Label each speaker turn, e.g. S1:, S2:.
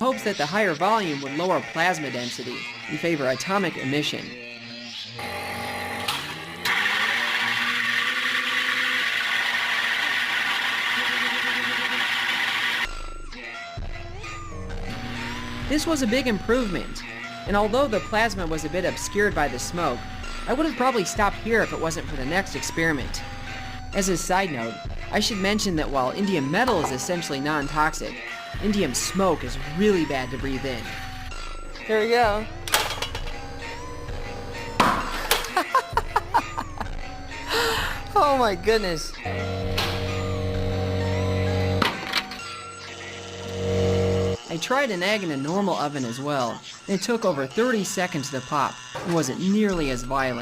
S1: hopes that the higher volume would lower plasma density and favor atomic emission. This was a big improvement, and although the plasma was a bit obscured by the smoke, I would have probably stopped here if it wasn't for the next experiment. As a side note, I should mention that while indium metal is essentially non-toxic, indium smoke is really bad to breathe in.
S2: Here we go. Oh my goodness.
S1: I tried an egg in a normal oven as well, and it took over 30 seconds to pop and wasn't nearly as violent.